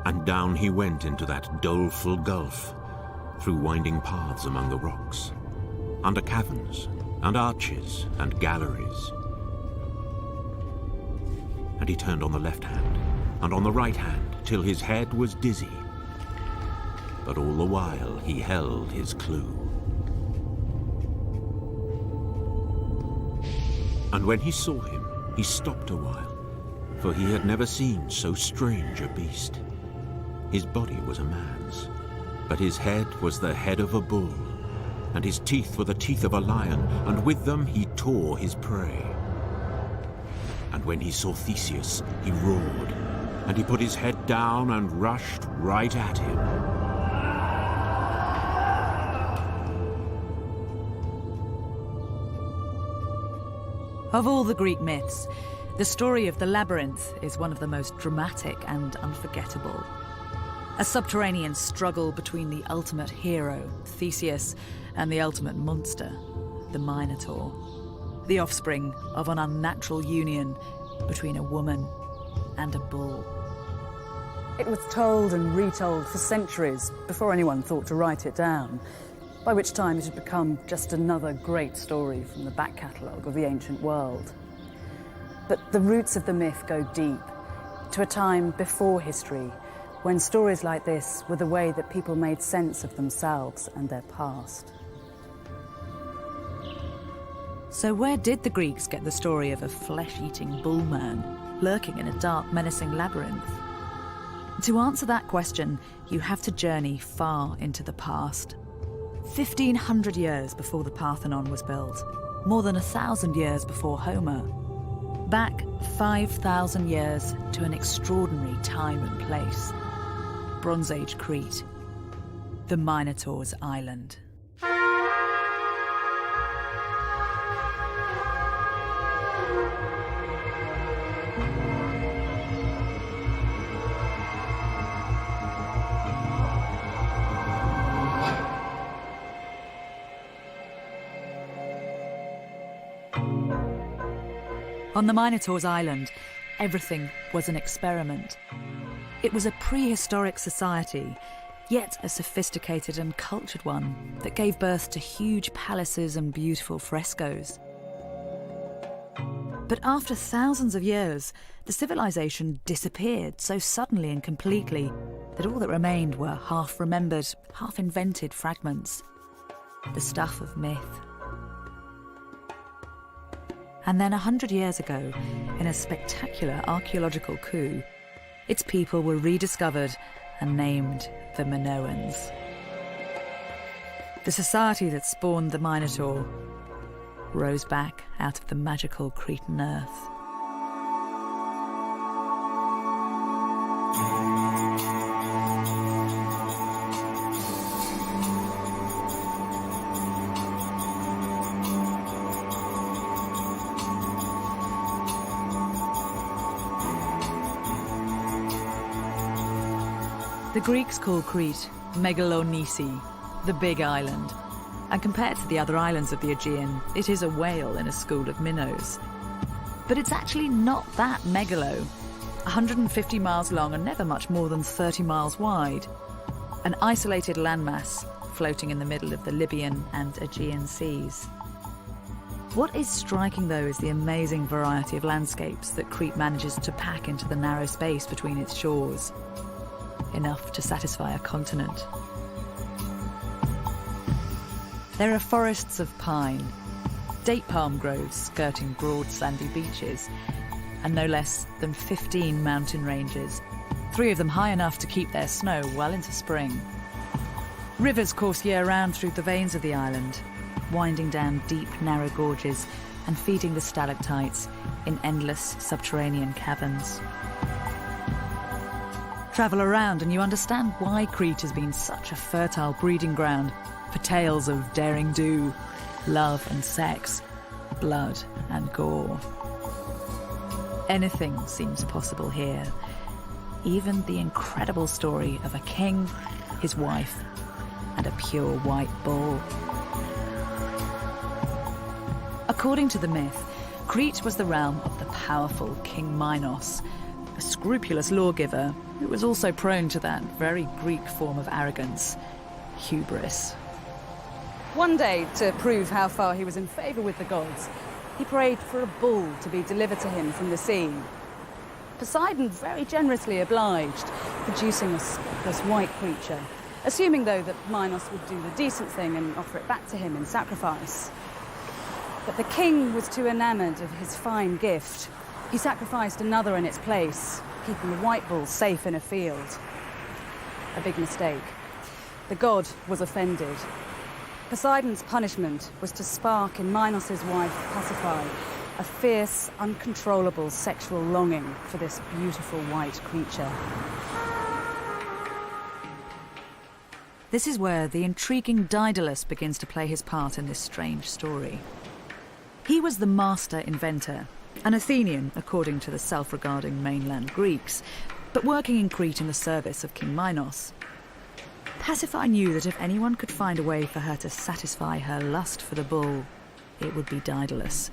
And down he went into that doleful gulf, through winding paths among the rocks, under caverns and arches and galleries. And he turned on the left hand and on the right hand till his head was dizzy. But all the while he held his clue. And when he saw him, he stopped a while, for he had never seen so strange a beast. His body was a man's, but his head was the head of a bull, and his teeth were the teeth of a lion, and with them he tore his prey. And when he saw Theseus, he roared, and he put his head down and rushed right at him. Of all the Greek myths, the story of the labyrinth is one of the most dramatic and unforgettable. A subterranean struggle between the ultimate hero, Theseus, and the ultimate monster, the Minotaur. The offspring of an unnatural union between a woman and a bull. It was told and retold for centuries before anyone thought to write it down, by which time it had become just another great story from the back catalogue of the ancient world. But the roots of the myth go deep, to a time before history, when stories like this were the way that people made sense of themselves and their past. So where did the Greeks get the story of a flesh-eating bullman lurking in a dark, menacing labyrinth? To answer that question, you have to journey far into the past. 1,500 years before the Parthenon was built, more than 1,000 years before Homer. Back 5,000 years to an extraordinary time and place. Bronze Age Crete, the Minotaur's island. On the Minotaur's island, everything was an experiment. It was a prehistoric society, yet a sophisticated and cultured one that gave birth to huge palaces and beautiful frescoes. But after thousands of years, the civilization disappeared so suddenly and completely that all that remained were half-remembered, half-invented fragments. The stuff of myth. And then 100 years ago, in a spectacular archaeological coup, its people were rediscovered and named the Minoans. The society that spawned the Minotaur rose back out of the magical Cretan earth. The Greeks call Crete Megalonisi, the Big Island, and compared to the other islands of the Aegean, it is a whale in a school of minnows. But it's actually not that megalo, 150 miles long and never much more than 30 miles wide. An isolated landmass floating in the middle of the Libyan and Aegean seas. What is striking, though, is the amazing variety of landscapes that Crete manages to pack into the narrow space between its shores. Enough to satisfy a continent. There are forests of pine, date palm groves skirting broad sandy beaches, and no less than 15 mountain ranges, 3 of them high enough to keep their snow well into spring. Rivers course year-round through the veins of the island, winding down deep, narrow gorges and feeding the stalactites in endless subterranean caverns. Travel around and you understand why Crete has been such a fertile breeding ground for tales of daring do, love and sex, blood and gore. Anything seems possible here, even the incredible story of a king, his wife, and a pure white bull. According to the myth, Crete was the realm of the powerful King Minos, a scrupulous lawgiver who was also prone to that very Greek form of arrogance, hubris. One day, to prove how far he was in favour with the gods, he prayed for a bull to be delivered to him from the sea. Poseidon very generously obliged, producing a spotless white creature, assuming, though, that Minos would do the decent thing and offer it back to him in sacrifice. But the king was too enamoured of his fine gift. He sacrificed another in its place, keeping the white bull safe in a field. A big mistake. The god was offended. Poseidon's punishment was to spark in Minos' wife, Pasiphae, a fierce, uncontrollable sexual longing for this beautiful white creature. This is where the intriguing Daedalus begins to play his part in this strange story. He was the master inventor, an Athenian according to the self-regarding mainland Greeks, but working in Crete in the service of King Minos. Pasiphae knew that if anyone could find a way for her to satisfy her lust for the bull, it would be Daedalus,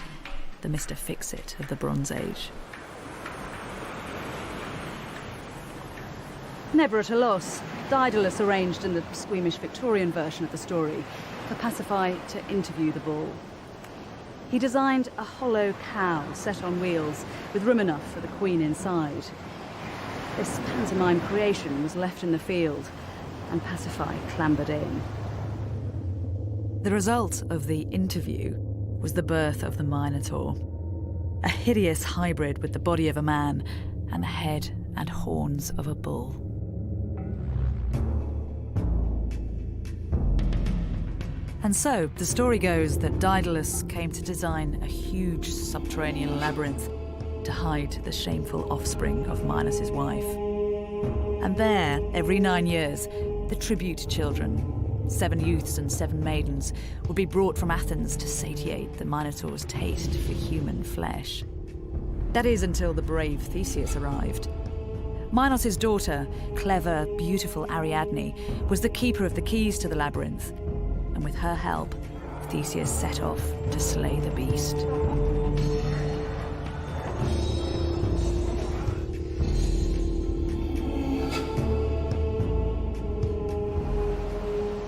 the Mr. Fix-It of the Bronze Age. Never at a loss, Daedalus arranged in the squeamish Victorian version of the story for Pasiphae to interview the bull. He designed a hollow cow set on wheels with room enough for the queen inside. This pantomime creation was left in the field, and Pasiphae clambered in. The result of the interview was the birth of the Minotaur, a hideous hybrid with the body of a man and the head and horns of a bull. And so, the story goes that Daedalus came to design a huge subterranean labyrinth to hide the shameful offspring of Minos' wife. And there, every 9 years, the tribute children, 7 youths and 7 maidens, would be brought from Athens to satiate the Minotaur's taste for human flesh. That is until the brave Theseus arrived. Minos' daughter, clever, beautiful Ariadne, was the keeper of the keys to the labyrinth, and with her help, Theseus set off to slay the beast.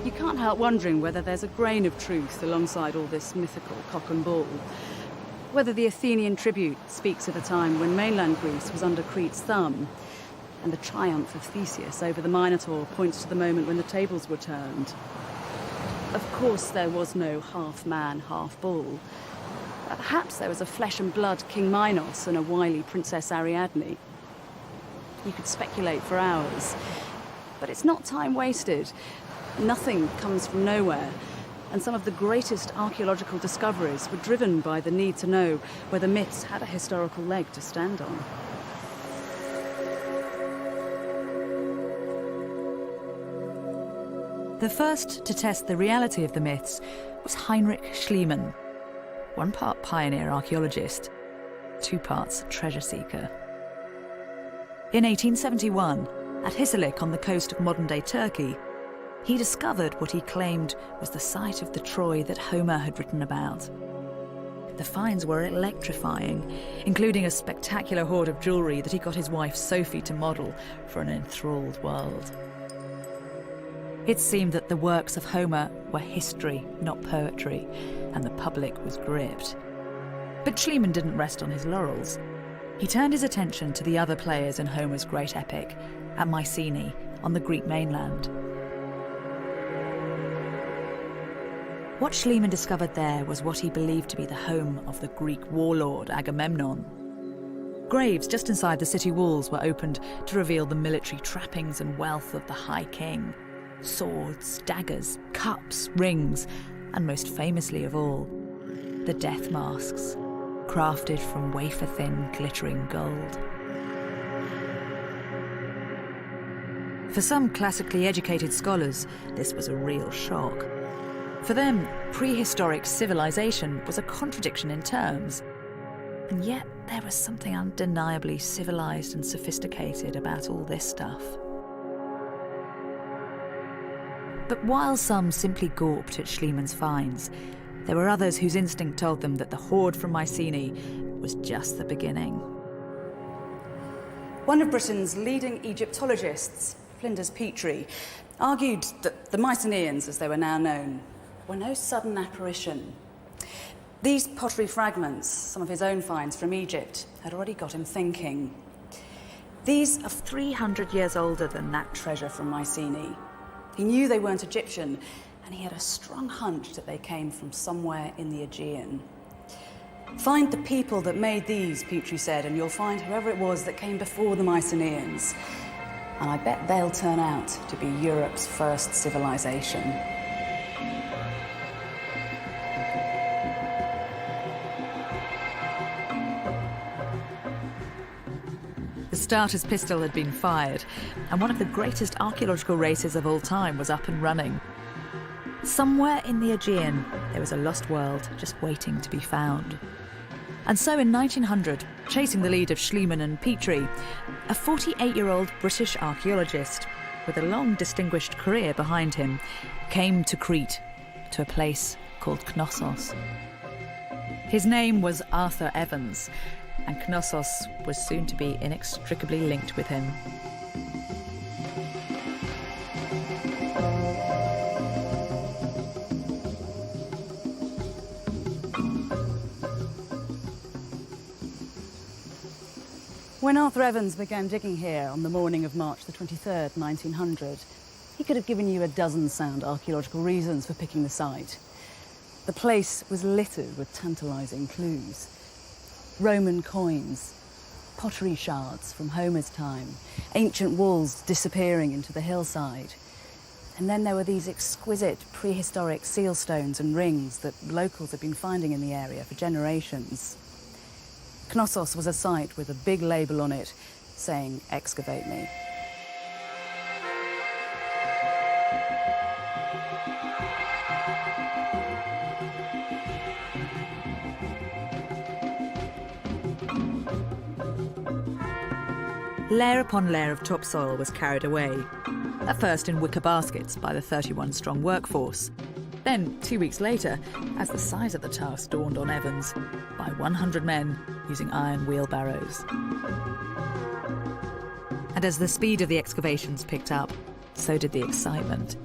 You can't help wondering whether there's a grain of truth alongside all this mythical cock and bull. Whether the Athenian tribute speaks of a time when mainland Greece was under Crete's thumb, and the triumph of Theseus over the Minotaur points to the moment when the tables were turned. Of course, there was no half-man, half-bull. Perhaps there was a flesh-and-blood King Minos and a wily Princess Ariadne. You could speculate for hours, but it's not time wasted. Nothing comes from nowhere, and some of the greatest archaeological discoveries were driven by the need to know whether myths had a historical leg to stand on. The first to test the reality of the myths was Heinrich Schliemann, 1 part pioneer archaeologist, 2 parts treasure seeker. In 1871, at Hisarlik on the coast of modern-day Turkey, he discovered what he claimed was the site of the Troy that Homer had written about. The finds were electrifying, including a spectacular hoard of jewellery that he got his wife Sophie to model for an enthralled world. It seemed that the works of Homer were history, not poetry, and the public was gripped. But Schliemann didn't rest on his laurels. He turned his attention to the other players in Homer's great epic, at Mycenae, on the Greek mainland. What Schliemann discovered there was what he believed to be the home of the Greek warlord Agamemnon. Graves just inside the city walls were opened to reveal the military trappings and wealth of the High King. Swords, daggers, cups, rings, and most famously of all, the death masks, crafted from wafer-thin, glittering gold. For some classically educated scholars, this was a real shock. For them, prehistoric civilization was a contradiction in terms. And yet, there was something undeniably civilized and sophisticated about all this stuff. But while some simply gawped at Schliemann's finds, there were others whose instinct told them that the hoard from Mycenae was just the beginning. One of Britain's leading Egyptologists, Flinders Petrie, argued that the Mycenaeans, as they were now known, were no sudden apparition. These pottery fragments, some of his own finds from Egypt, had already got him thinking. These are 300 years older than that treasure from Mycenae. He knew they weren't Egyptian, and he had a strong hunch that they came from somewhere in the Aegean. Find the people that made these, Petrie said, and you'll find whoever it was that came before the Mycenaeans. And I bet they'll turn out to be Europe's first civilization. The starter's pistol had been fired, and one of the greatest archaeological races of all time was up and running. Somewhere in the Aegean, there was a lost world just waiting to be found. And so in 1900, chasing the lead of Schliemann and Petrie, a 48-year-old British archaeologist with a long distinguished career behind him came to Crete, to a place called Knossos. His name was Arthur Evans, and Knossos was soon to be inextricably linked with him. When Arthur Evans began digging here on the morning of March the 23rd, 1900, he could have given you a dozen sound archaeological reasons for picking the site. The place was littered with tantalising clues. Roman coins, pottery shards from Homer's time, ancient walls disappearing into the hillside. And then there were these exquisite prehistoric seal stones and rings that locals had been finding in the area for generations. Knossos was a site with a big label on it saying, "Excavate me." Layer upon layer of topsoil was carried away, at first in wicker baskets by the 31-strong workforce. Then, 2 weeks later, as the size of the task dawned on Evans, by 100 men using iron wheelbarrows. And as the speed of the excavations picked up, so did the excitement.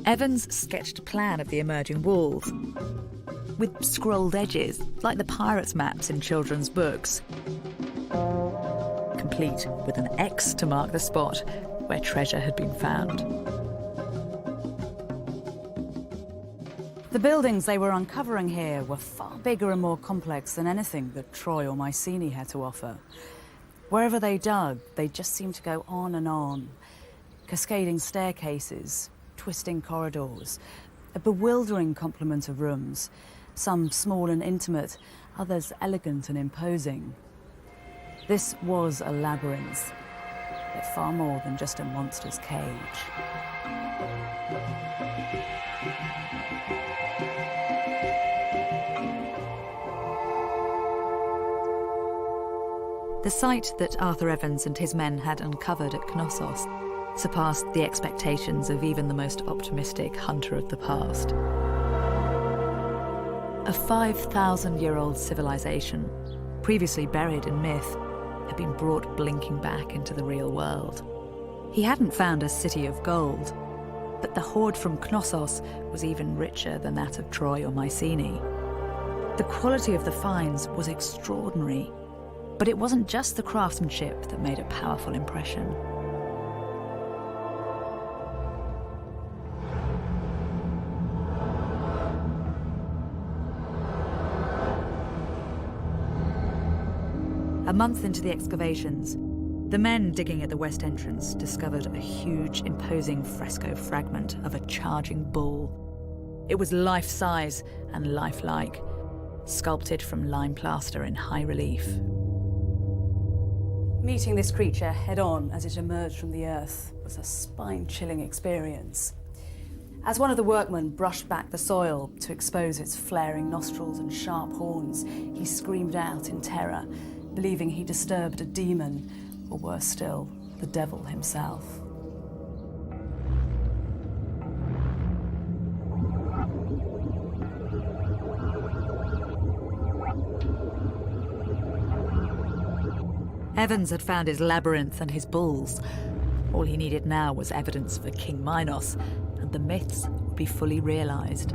Evans sketched a plan of the emerging walls, with scrolled edges, like the pirates' maps in children's books, complete with an X to mark the spot where treasure had been found. The buildings they were uncovering here were far bigger and more complex than anything that Troy or Mycenae had to offer. Wherever they dug, they just seemed to go on and on. Cascading staircases, twisting corridors, a bewildering complement of rooms, some small and intimate, others elegant and imposing. This was a labyrinth, but far more than just a monster's cage. The site that Arthur Evans and his men had uncovered at Knossos surpassed the expectations of even the most optimistic hunter of the past. A 5,000-year-old civilization, previously buried in myth, had been brought blinking back into the real world. He hadn't found a city of gold, but the hoard from Knossos was even richer than that of Troy or Mycenae. The quality of the finds was extraordinary, but it wasn't just the craftsmanship that made a powerful impression. A month into the excavations, the men digging at the west entrance discovered a huge, imposing fresco fragment of a charging bull. It was life-size and lifelike, sculpted from lime plaster in high relief. Meeting this creature head-on as it emerged from the earth was a spine-chilling experience. As one of the workmen brushed back the soil to expose its flaring nostrils and sharp horns, he screamed out in terror, believing he disturbed a demon, or worse still, the devil himself. Evans had found his labyrinth and his bulls. All he needed now was evidence for King Minos, and the myths would be fully realised.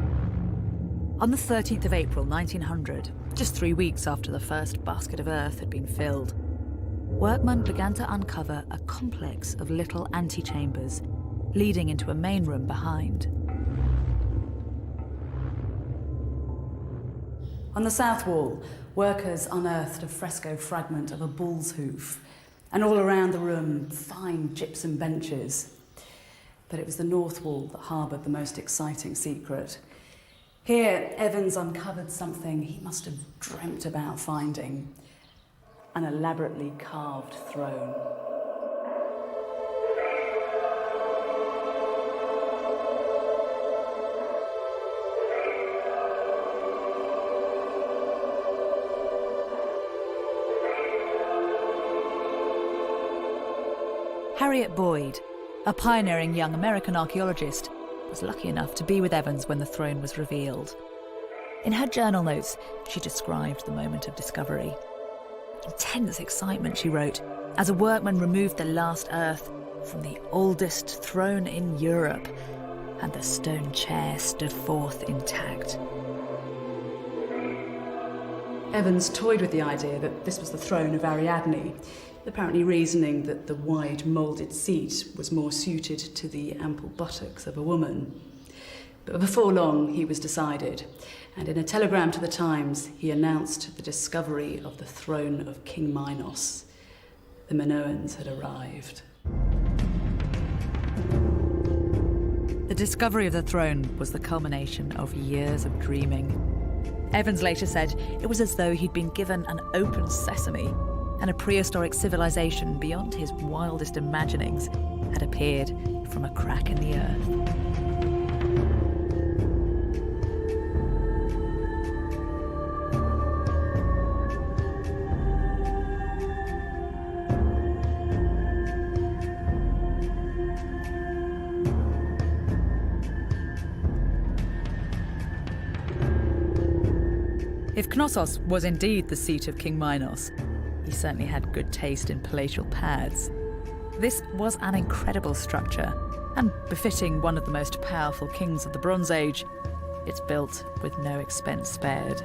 On the 13th of April 1900, just 3 weeks after the first basket of earth had been filled, workmen began to uncover a complex of little antechambers leading into a main room behind. On the south wall, workers unearthed a fresco fragment of a bull's hoof, and all around the room, fine gypsum benches. But it was the north wall that harboured the most exciting secret. Here, Evans uncovered something he must have dreamt about finding: an elaborately carved throne. Harriet Boyd, a pioneering young American archaeologist, was lucky enough to be with Evans when the throne was revealed. In her journal notes, she described the moment of discovery. Intense excitement, she wrote, as a workman removed the last earth from the oldest throne in Europe, and the stone chair stood forth intact. Evans toyed with the idea that this was the throne of Ariadne, apparently reasoning that the wide moulded seat was more suited to the ample buttocks of a woman. But before long, he was decided, and in a telegram to the Times, he announced the discovery of the throne of King Minos. The Minoans had arrived. The discovery of the throne was the culmination of years of dreaming. Evans later said it was as though he'd been given an open sesame, and a prehistoric civilization beyond his wildest imaginings had appeared from a crack in the earth. If Knossos was indeed the seat of King Minos, he certainly had good taste in palatial pads. This was an incredible structure, and befitting one of the most powerful kings of the Bronze Age, it's built with no expense spared.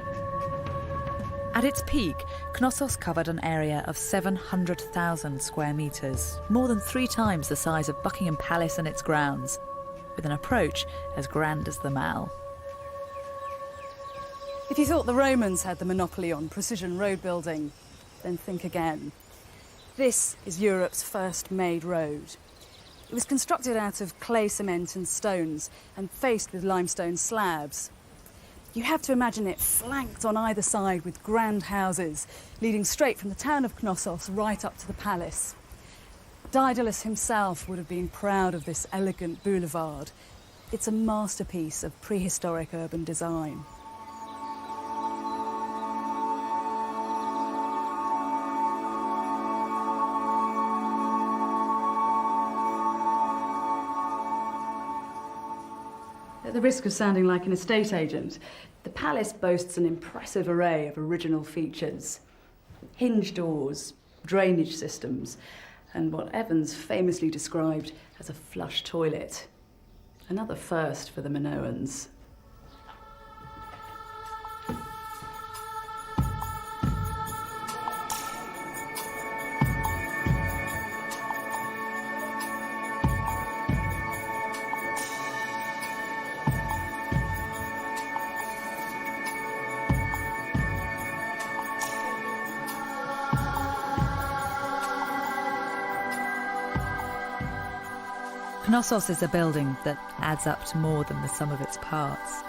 At its peak, Knossos covered an area of 700,000 square metres, more than 3 times the size of Buckingham Palace and its grounds, with an approach as grand as the Mall. If you thought the Romans had the monopoly on precision road building, then think again. This is Europe's first made road. It was constructed out of clay cement and stones and faced with limestone slabs. You have to imagine it flanked on either side with grand houses, leading straight from the town of Knossos right up to the palace. Daedalus himself would have been proud of this elegant boulevard. It's a masterpiece of prehistoric urban design. At the risk of sounding like an estate agent, the palace boasts an impressive array of original features. Hinge doors, drainage systems, and what Evans famously described as a flush toilet. Another first for the Minoans. Knossos is a building that adds up to more than the sum of its parts.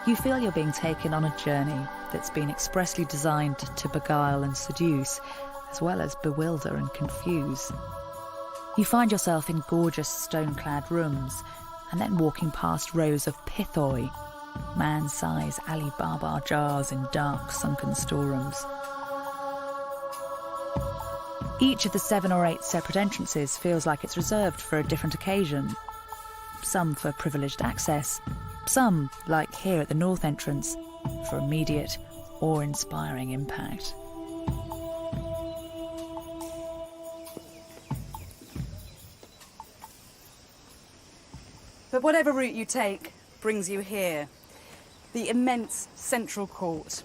You feel you're being taken on a journey that's been expressly designed to beguile and seduce, as well as bewilder and confuse. You find yourself in gorgeous stone-clad rooms, and then walking past rows of pithoi, man-size Alibaba jars in dark, sunken storerooms. Each of the 7 or 8 separate entrances feels like it's reserved for a different occasion. Some for privileged access, some, like here at the north entrance, for immediate, awe-inspiring impact. But whatever route you take brings you here. The immense central court.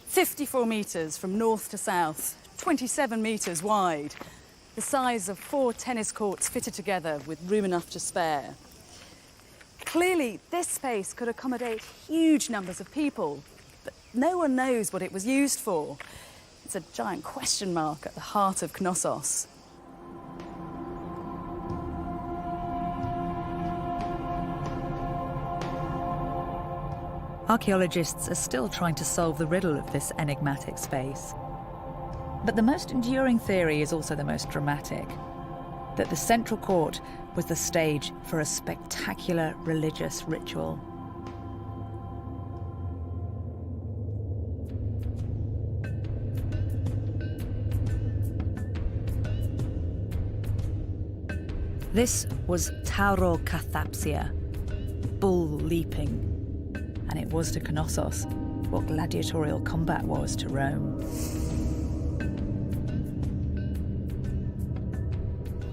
54 metres from north to south, 27 metres wide. The size of 4 tennis courts fitted together with room enough to spare. Clearly, this space could accommodate huge numbers of people, but no one knows what it was used for. It's a giant question mark at the heart of Knossos. Archaeologists are still trying to solve the riddle of this enigmatic space. But the most enduring theory is also the most dramatic, that the central court was the stage for a spectacular religious ritual. This was taurokathapsia, bull leaping, and it was to Knossos what gladiatorial combat was to Rome.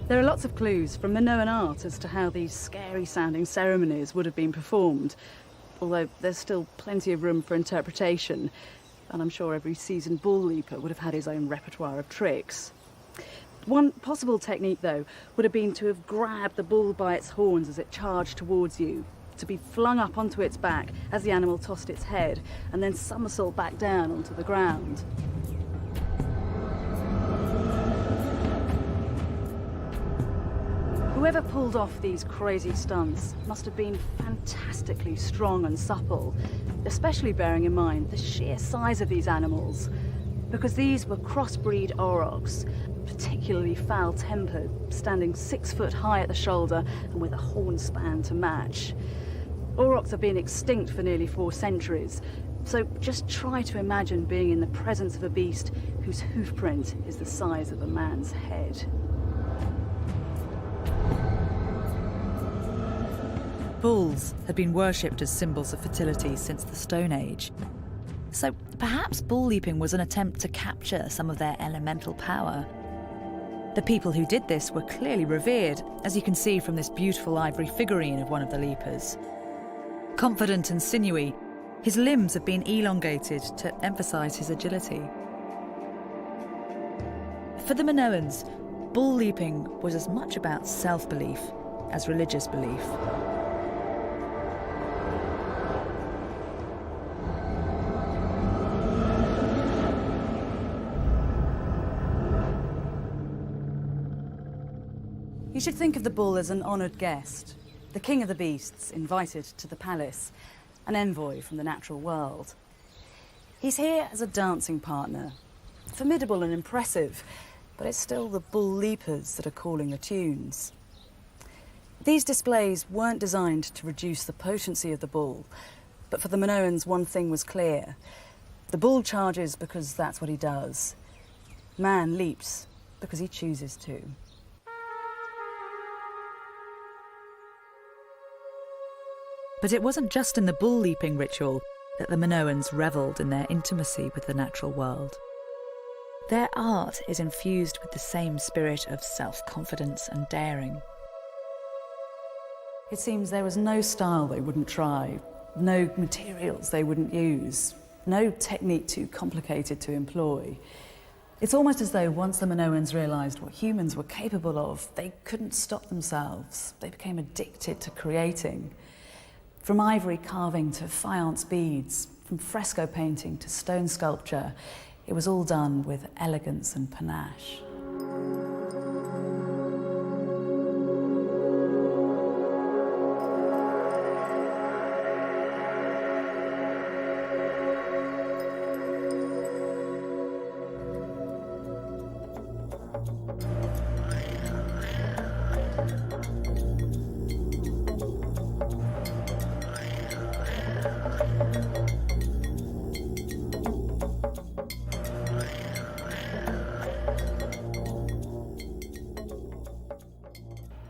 There are lots of clues from Minoan art as to how these scary-sounding ceremonies would have been performed, although there's still plenty of room for interpretation, and I'm sure every seasoned bull leaper would have had his own repertoire of tricks. One possible technique, though, would have been to have grabbed the bull by its horns as it charged towards you, to be flung up onto its back as the animal tossed its head, and then somersault back down onto the ground. Whoever pulled off these crazy stunts must have been fantastically strong and supple, especially bearing in mind the sheer size of these animals, because these were crossbreed aurochs, particularly foul-tempered, standing 6 foot high at the shoulder and with a horn span to match. Aurochs have been extinct for nearly 4 centuries, so just try to imagine being in the presence of a beast whose hoofprint is the size of a man's head. Bulls had been worshipped as symbols of fertility since the Stone Age. So perhaps bull leaping was an attempt to capture some of their elemental power. The people who did this were clearly revered, as you can see from this beautiful ivory figurine of one of the leapers. Confident and sinewy, his limbs have been elongated to emphasize his agility. For the Minoans, bull leaping was as much about self-belief as religious belief. You should think of the bull as an honoured guest, the king of the beasts invited to the palace, an envoy from the natural world. He's here as a dancing partner, formidable and impressive, but it's still the bull leapers that are calling the tunes. These displays weren't designed to reduce the potency of the bull, but for the Minoans one thing was clear. The bull charges because that's what he does. Man leaps because he chooses to. But it wasn't just in the bull leaping ritual that the Minoans revelled in their intimacy with the natural world. Their art is infused with the same spirit of self-confidence and daring. It seems there was no style they wouldn't try, no materials they wouldn't use, no technique too complicated to employ. It's almost as though once the Minoans realised what humans were capable of, they couldn't stop themselves. They became addicted to creating. From ivory carving to faience beads, from fresco painting to stone sculpture, it was all done with elegance and panache.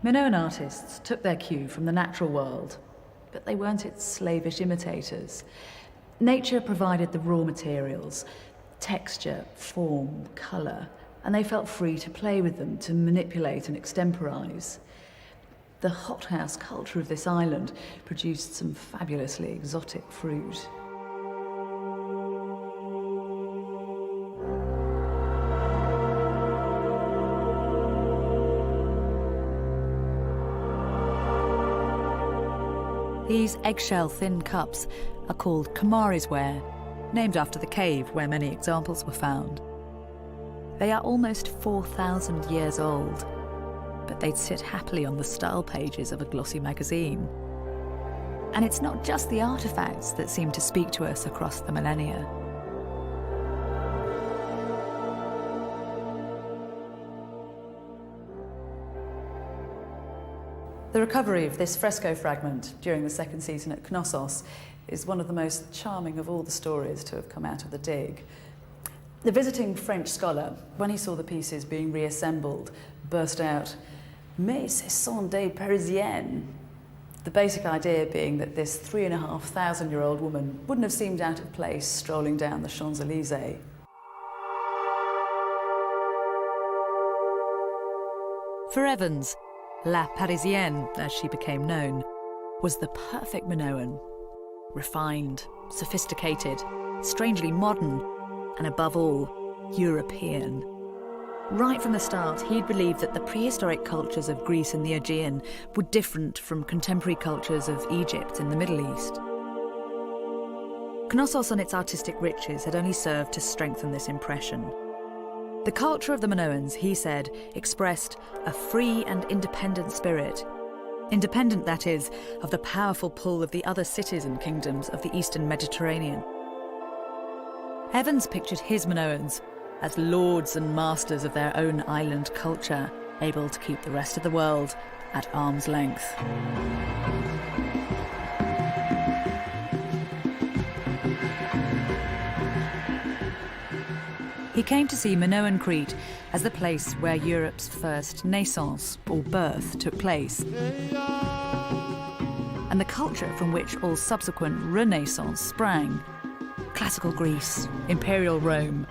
Minoan artists took their cue from the natural world, but they weren't its slavish imitators. Nature provided the raw materials, texture, form, colour, and they felt free to play with them, to manipulate and extemporize. The hothouse culture of this island produced some fabulously exotic fruit. These eggshell-thin cups are called Kamari's ware, named after the cave where many examples were found. They are almost 4,000 years old, but they'd sit happily on the style pages of a glossy magazine. And it's not just the artefacts that seem to speak to us across the millennia. The recovery of this fresco fragment during the second season at Knossos is one of the most charming of all the stories to have come out of the dig. The visiting French scholar, when he saw the pieces being reassembled, burst out, "Mais ce sont des Parisiennes." The basic idea being that this 3,500-year-old woman wouldn't have seemed out of place strolling down the Champs-Élysées. For Evans, La Parisienne, as she became known, was the perfect Minoan. Refined, sophisticated, strangely modern, and above all, European. Right from the start, he'd believed that the prehistoric cultures of Greece and the Aegean were different from contemporary cultures of Egypt and the Middle East. Knossos and its artistic riches had only served to strengthen this impression. The culture of the Minoans, he said, expressed a free and independent spirit. Independent, that is, of the powerful pull of the other cities and kingdoms of the Eastern Mediterranean. Evans pictured his Minoans as lords and masters of their own island culture, able to keep the rest of the world at arm's length. He came to see Minoan Crete as the place where Europe's first naissance, or birth, took place, and the culture from which all subsequent renaissance sprang. Classical Greece, Imperial Rome,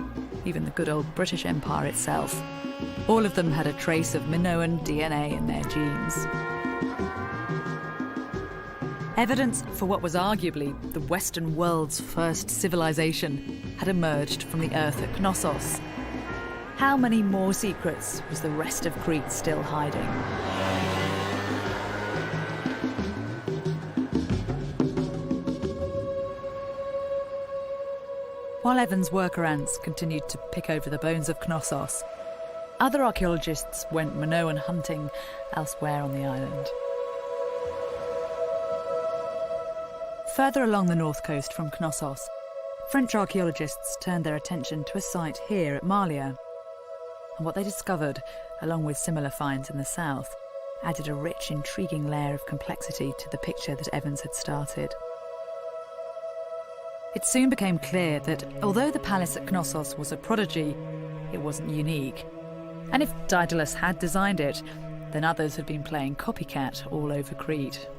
even the good old British Empire itself. All of them had a trace of Minoan DNA in their genes. Evidence for what was arguably the Western world's first civilization had emerged from the earth at Knossos. How many more secrets was the rest of Crete still hiding? While Evans' worker ants continued to pick over the bones of Knossos, other archaeologists went Minoan hunting elsewhere on the island. Further along the north coast from Knossos, French archaeologists turned their attention to a site here at Malia. And what they discovered, along with similar finds in the south, added a rich, intriguing layer of complexity to the picture that Evans had started. It soon became clear that although the palace at Knossos was a prodigy, it wasn't unique. And if Daedalus had designed it, then others had been playing copycat all over Crete.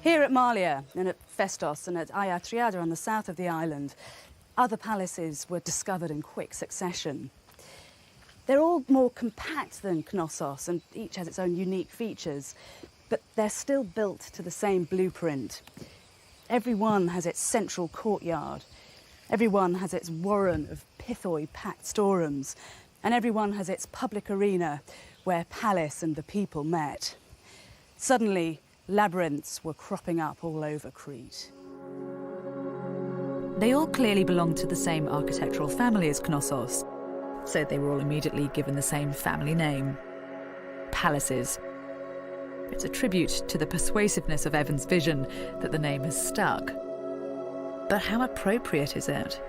Here at Malia and at Festos and at Ayatriada on the south of the island, other palaces were discovered in quick succession. They're all more compact than Knossos and each has its own unique features, but they're still built to the same blueprint. Every one has its central courtyard, every one has its warren of pithoi packed storerooms, and every one has its public arena where palace and the people met. Suddenly, labyrinths were cropping up all over Crete. They all clearly belonged to the same architectural family as Knossos, so they were all immediately given the same family name: palaces. It's a tribute to the persuasiveness of Evans' vision that the name has stuck. But how appropriate is it?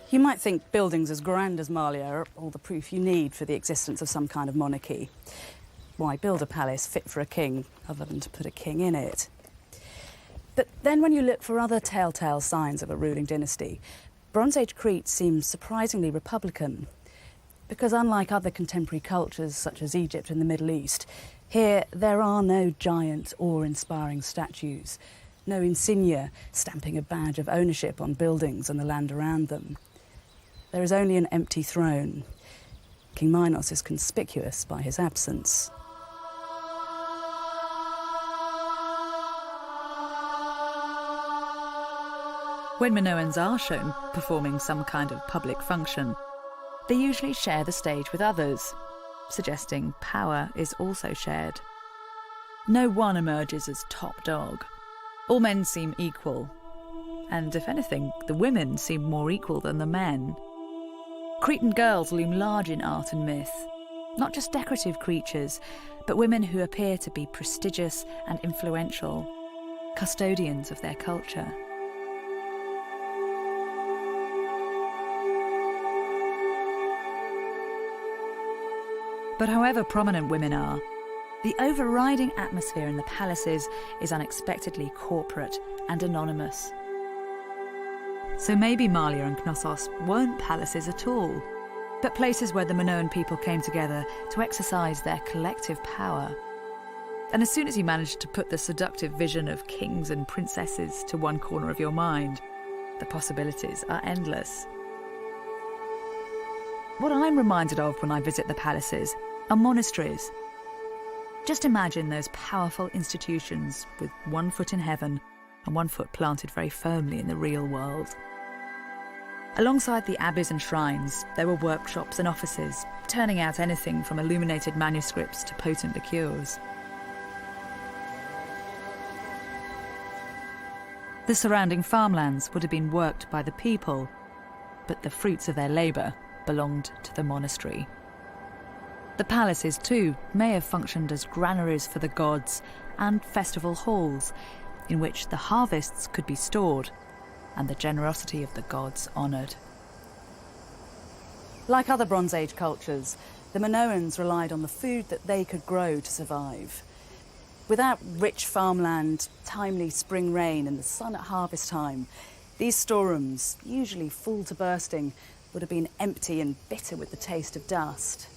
You might think buildings as grand as Malia are all the proof you need for the existence of some kind of monarchy. Why build a palace fit for a king other than to put a king in it? But then when you look for other telltale signs of a ruling dynasty, Bronze Age Crete seems surprisingly republican. Because unlike other contemporary cultures such as Egypt and the Middle East, here there are no giant awe-inspiring statues, no insignia stamping a badge of ownership on buildings and the land around them. there is only an empty throne. King Minos is conspicuous by his absence. When Minoans are shown performing some kind of public function, they usually share the stage with others, suggesting power is also shared. No one emerges as top dog. All men seem equal, and if anything, the women seem more equal than the men. Cretan girls loom large in art and myth, not just decorative creatures, but women who appear to be prestigious and influential, custodians of their culture. But however prominent women are, the overriding atmosphere in the palaces is unexpectedly corporate and anonymous. So maybe Malia and Knossos weren't palaces at all, but places where the Minoan people came together to exercise their collective power. And as soon as you manage to put the seductive vision of kings and princesses to one corner of your mind, the possibilities are endless. What I'm reminded of when I visit the palaces are monasteries. Just imagine those powerful institutions with one foot in heaven and one foot planted very firmly in the real world. Alongside the abbeys and shrines, there were workshops and offices, turning out anything from illuminated manuscripts to potent liqueurs. The surrounding farmlands would have been worked by the people, but the fruits of their labour belonged to the monastery. The palaces, too, may have functioned as granaries for the gods and festival halls, in which the harvests could be stored and the generosity of the gods honoured. Like other Bronze Age cultures, the Minoans relied on the food that they could grow to survive. Without rich farmland, timely spring rain and the sun at harvest time, these storerooms, usually full to bursting, would have been empty and bitter with the taste of dust.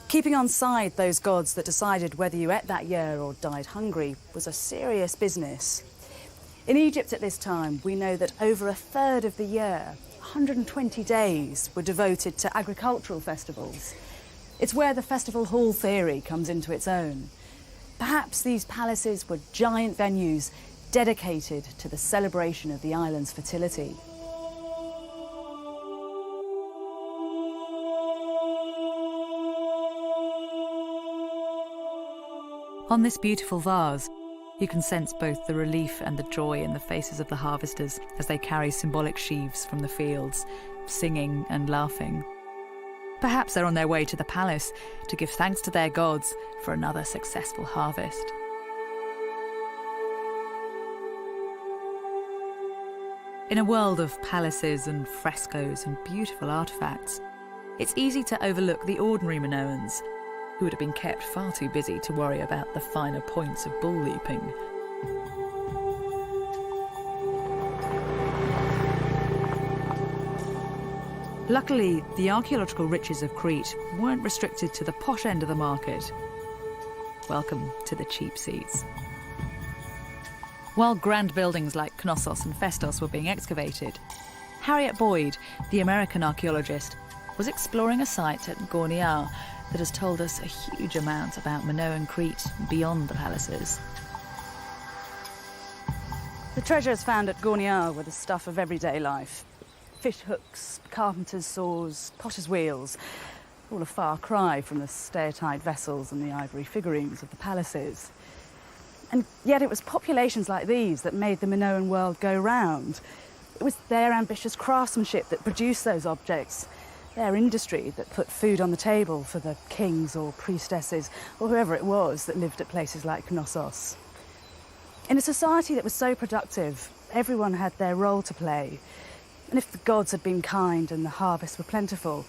Keeping on side those gods that decided whether you ate that year or died hungry was a serious business. In Egypt at this time, we know that over a third of the year, 120 days, were devoted to agricultural festivals. It's where the festival hall theory comes into its own. Perhaps these palaces were giant venues dedicated to the celebration of the island's fertility. On this beautiful vase, you can sense both the relief and the joy in the faces of the harvesters as they carry symbolic sheaves from the fields, singing and laughing. Perhaps they're on their way to the palace to give thanks to their gods for another successful harvest. In a world of palaces and frescoes and beautiful artefacts, it's easy to overlook the ordinary Minoans, who would have been kept far too busy to worry about the finer points of bull leaping. Luckily, the archaeological riches of Crete weren't restricted to the posh end of the market. Welcome to the cheap seats. While grand buildings like Knossos and Festos were being excavated, Harriet Boyd, the American archaeologist, was exploring a site at Gorniar that has told us a huge amount about Minoan Crete beyond the palaces. The treasures found at Gorniar were the stuff of everyday life. Fish hooks, carpenter's saws, potter's wheels, all a far cry from the stair-tied vessels and the ivory figurines of the palaces. And yet it was populations like these that made the Minoan world go round. It was their ambitious craftsmanship that produced those objects, their industry that put food on the table for the kings or priestesses or whoever it was that lived at places like Knossos. In a society that was so productive, everyone had their role to play. And if the gods had been kind and the harvests were plentiful,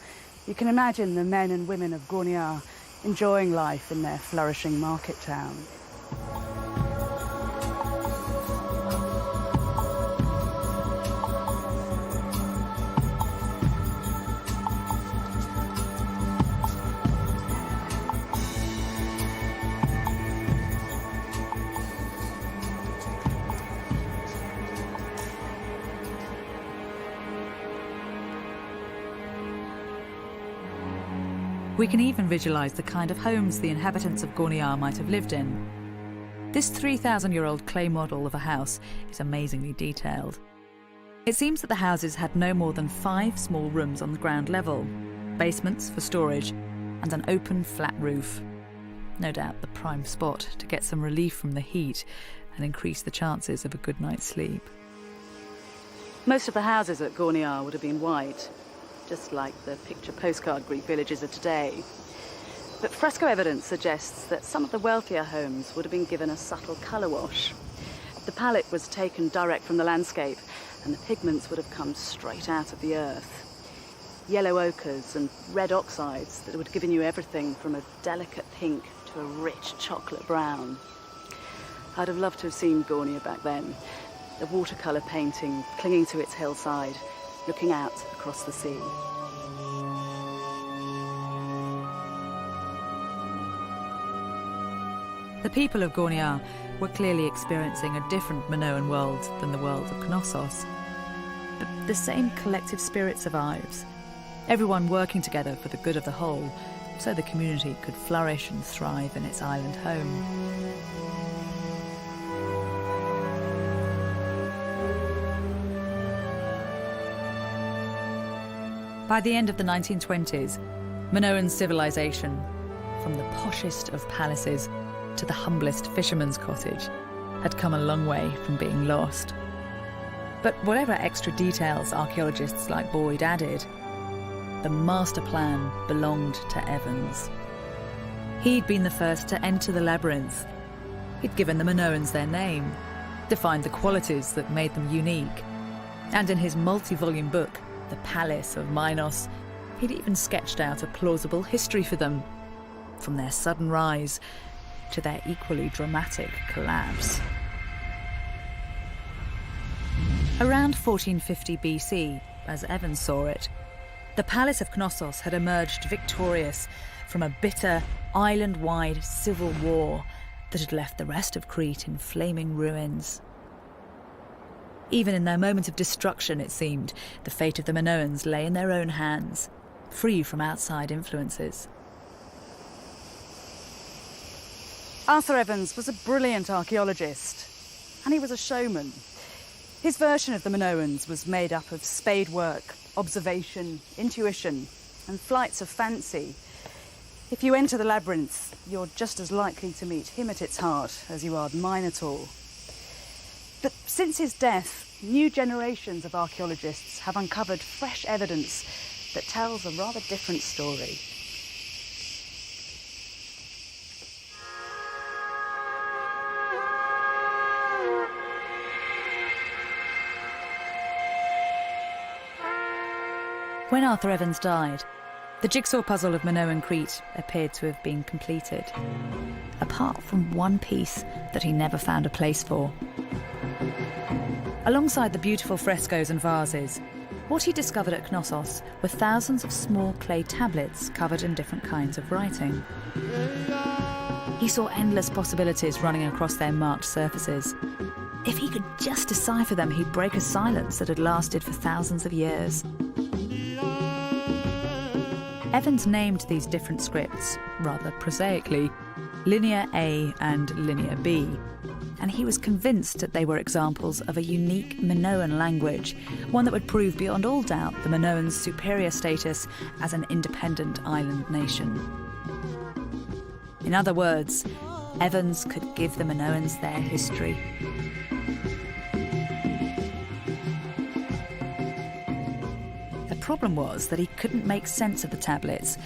you can imagine the men and women of Gorniar enjoying life in their flourishing market town. We can even visualise the kind of homes the inhabitants of Gorniar might have lived in. This 3,000-year-old clay model of a house is amazingly detailed. It seems that the houses had no more than 5 small rooms on the ground level, basements for storage, and an open, flat roof. No doubt the prime spot to get some relief from the heat and increase the chances of a good night's sleep. Most of the houses at Gorniar would have been white, just like the picture postcard Greek villages of today. But fresco evidence suggests that some of the wealthier homes would have been given a subtle colour wash. The palette was taken direct from the landscape, and the pigments would have come straight out of the earth. Yellow ochres and red oxides that would have given you everything from a delicate pink to a rich chocolate brown. I'd have loved to have seen Gorniar back then, a watercolour painting clinging to its hillside, looking out across the sea. The people of Gorniar were clearly experiencing a different Minoan world than the world of Knossos. But the same collective spirit survives, everyone working together for the good of the whole, so the community could flourish and thrive in its island home. By the end of the 1920s, Minoan civilization, from the poshest of palaces to the humblest fisherman's cottage, had come a long way from being lost. But whatever extra details archaeologists like Boyd added, the master plan belonged to Evans. He'd been the first to enter the labyrinth. He'd given the Minoans their name, defined the qualities that made them unique, and in his multi-volume book, The Palace of Minos, he'd even sketched out a plausible history for them, from their sudden rise to their equally dramatic collapse. Around 1450 BC, as Evans saw it, the Palace of Knossos had emerged victorious from a bitter, island-wide civil war that had left the rest of Crete in flaming ruins. Even in their moment of destruction, it seemed, the fate of the Minoans lay in their own hands, free from outside influences. Arthur Evans was a brilliant archaeologist, and he was a showman. His version of the Minoans was made up of spade work, observation, intuition, and flights of fancy. If you enter the labyrinth, you're just as likely to meet him at its heart as you are the Minotaur. But since his death, new generations of archaeologists have uncovered fresh evidence that tells a rather different story. When Arthur Evans died, the jigsaw puzzle of Minoan Crete appeared to have been completed, apart from one piece that he never found a place for. Alongside the beautiful frescoes and vases, what he discovered at Knossos were thousands of small clay tablets covered in different kinds of writing. He saw endless possibilities running across their marked surfaces. If he could just decipher them, he'd break a silence that had lasted for thousands of years. Evans named these different scripts, rather prosaically, Linear A and Linear B, and he was convinced that they were examples of a unique Minoan language, one that would prove beyond all doubt the Minoans' superior status as an independent island nation. In other words, Evans could give the Minoans their history. The problem was that he couldn't make sense of the tablets,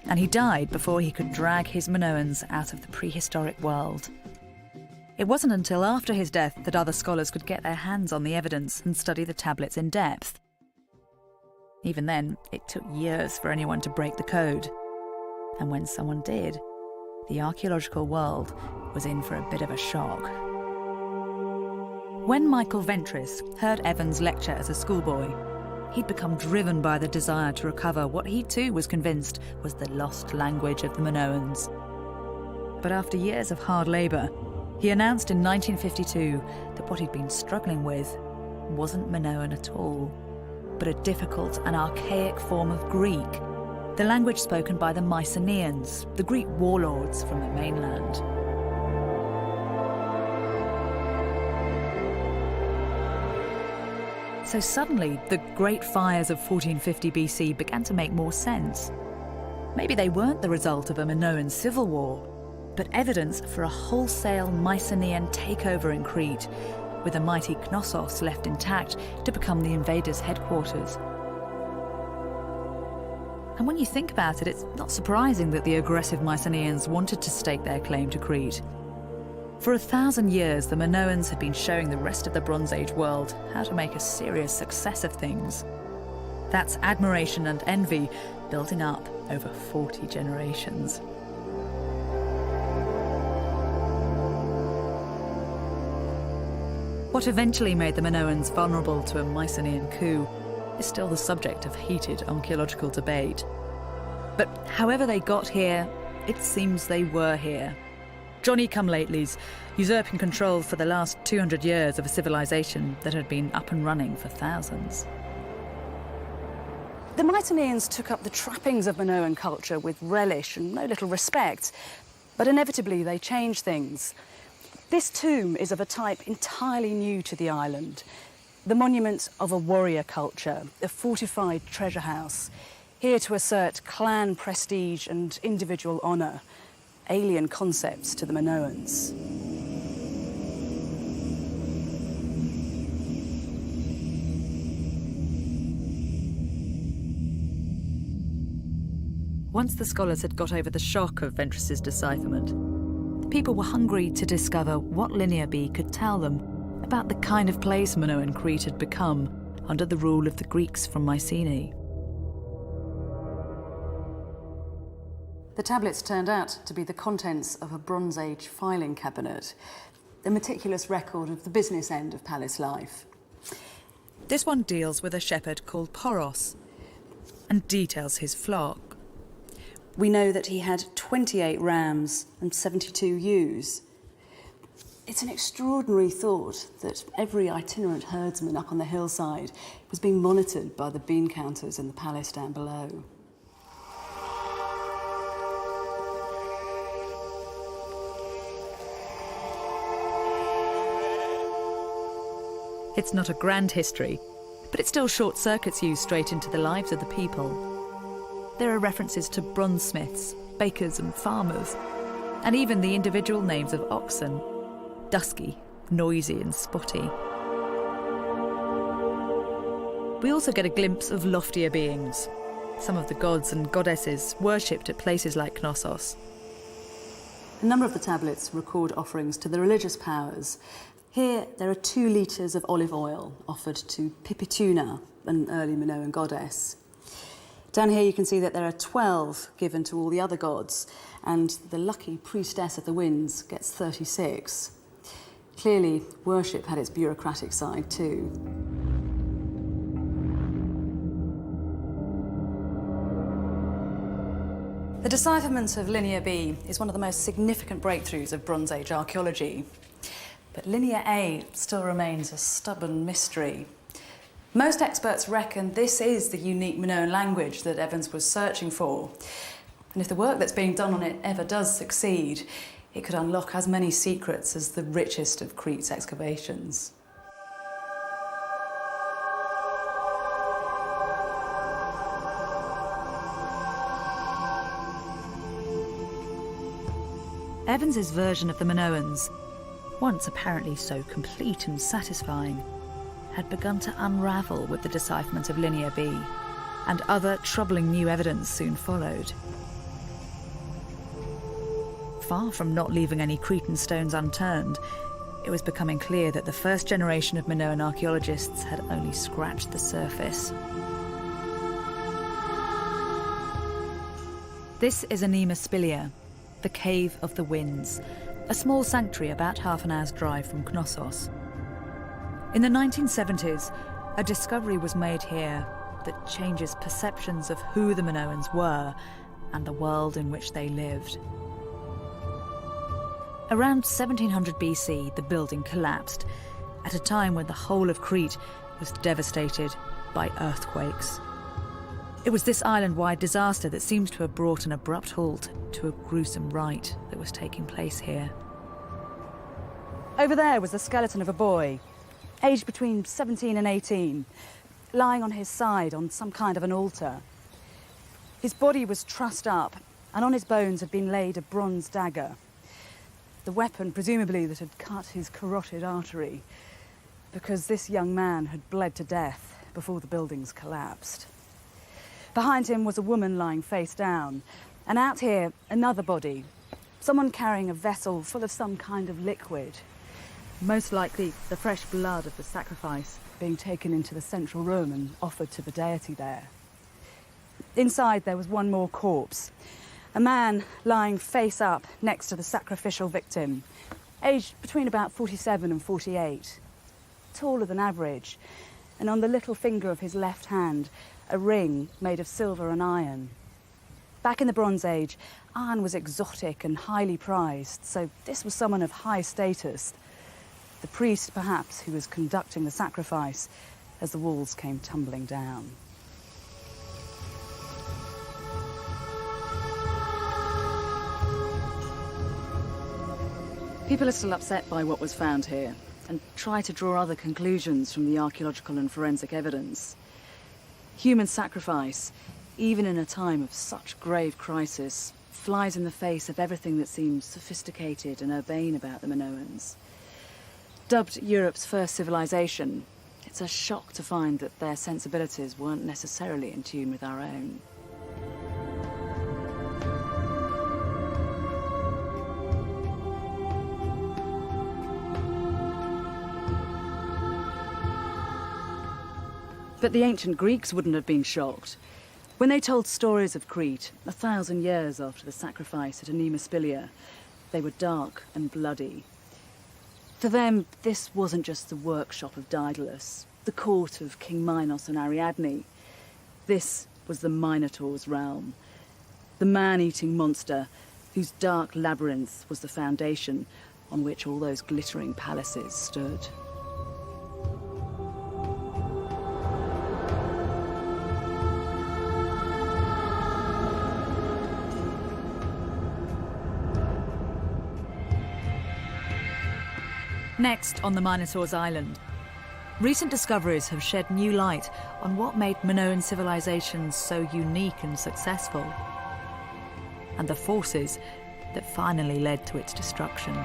and he died before he could drag his Minoans out of the prehistoric world. It wasn't until after his death that other scholars could get their hands on the evidence and study the tablets in depth. Even then, it took years for anyone to break the code. And when someone did, the archaeological world was in for a bit of a shock. When Michael Ventris heard Evans lecture as a schoolboy, he'd become driven by the desire to recover what he too was convinced was the lost language of the Minoans. But after years of hard labour, he announced in 1952 that what he'd been struggling with wasn't Minoan at all, but a difficult and archaic form of Greek the language spoken by the Mycenaeans, the Greek warlords from the mainland. So suddenly, the great fires of 1450 BC began to make more sense. Maybe they weren't the result of a Minoan civil war, but evidence for a wholesale Mycenaean takeover in Crete, with the mighty Knossos left intact to become the invaders' headquarters. And when you think about it, it's not surprising that the aggressive Mycenaeans wanted to stake their claim to Crete. For 1,000 years, the Minoans had been showing the rest of the Bronze Age world how to make a serious success of things. That's admiration and envy building up over 40 generations. What eventually made the Minoans vulnerable to a Mycenaean coup is still the subject of heated archaeological debate. But however they got here, it seems they were here. Johnny-come-latelys, usurping control for the last 200 years of a civilization that had been up and running for thousands. The Mycenaeans took up the trappings of Minoan culture with relish and no little respect, but inevitably they changed things. This tomb is of a type entirely new to the island, the monument of a warrior culture, a fortified treasure house, here to assert clan prestige and individual honour, alien concepts to the Minoans. Once the scholars had got over the shock of Ventris's decipherment, the people were hungry to discover what Linear B could tell them about the kind of place Minoan Crete had become under the rule of the Greeks from Mycenae. The tablets turned out to be the contents of a Bronze Age filing cabinet, a meticulous record of the business end of palace life. This one deals with a shepherd called Poros and details his flock. We know that he had 28 rams and 72 ewes. It's an extraordinary thought that every itinerant herdsman up on the hillside was being monitored by the bean counters in the palace down below. It's not a grand history, but it still short-circuits you straight into the lives of the people. There are references to bronzesmiths, bakers and farmers, and even the individual names of oxen: dusky, noisy and spotty. We also get a glimpse of loftier beings, some of the gods and goddesses worshipped at places like Knossos. A number of the tablets record offerings to the religious powers. Here, there are 2 litres of olive oil offered to Pipituna, an early Minoan goddess. Down here you can see that there are 12 given to all the other gods, and the lucky priestess of the winds gets 36. Clearly, worship had its bureaucratic side too. The decipherment of Linear B is one of the most significant breakthroughs of Bronze Age archaeology. But Linear A still remains a stubborn mystery. Most experts reckon this is the unique Minoan language that Evans was searching for. And if the work that's being done on it ever does succeed, it could unlock as many secrets as the richest of Crete's excavations. Evans's version of the Minoans, once apparently so complete and satisfying, had begun to unravel with the decipherment of Linear B, and other troubling new evidence soon followed. Far from not leaving any Cretan stones unturned, it was becoming clear that the first generation of Minoan archaeologists had only scratched the surface. This is Anima Spilia, the Cave of the Winds, a small sanctuary about half an hour's drive from Knossos. In the 1970s, a discovery was made here that changes perceptions of who the Minoans were and the world in which they lived. Around 1700 BC, the building collapsed, at a time when the whole of Crete was devastated by earthquakes. It was this island-wide disaster that seems to have brought an abrupt halt to a gruesome rite that was taking place here. Over there was the skeleton of a boy, aged between 17 and 18, lying on his side on some kind of an altar. His body was trussed up, and on his bones had been laid a bronze dagger. The weapon, presumably, that had cut his carotid artery, because this young man had bled to death before the buildings collapsed. Behind him was a woman lying face down, and out here, another body, someone carrying a vessel full of some kind of liquid. Most likely the fresh blood of the sacrifice being taken into the central room and offered to the deity there. Inside there was one more corpse, a man lying face up next to the sacrificial victim, aged between about 47 and 48, taller than average, and on the little finger of his left hand, a ring made of silver and iron. Back in the Bronze Age, iron was exotic and highly prized, so this was someone of high status. The priest, perhaps, who was conducting the sacrifice as the walls came tumbling down. People are still upset by what was found here and try to draw other conclusions from the archaeological and forensic evidence. Human sacrifice, even in a time of such grave crisis, flies in the face of everything that seems sophisticated and urbane about the Minoans. Dubbed Europe's first civilization, it's a shock to find that their sensibilities weren't necessarily in tune with our own. But the ancient Greeks wouldn't have been shocked. When they told stories of Crete, 1,000 years after the sacrifice at Anemaspilia, they were dark and bloody. For them, this wasn't just the workshop of Daedalus, the court of King Minos and Ariadne. This was the Minotaur's realm, the man-eating monster whose dark labyrinth was the foundation on which all those glittering palaces stood. Next, on the Minotaur's island, recent discoveries have shed new light on what made Minoan civilizations so unique and successful, and the forces that finally led to its destruction.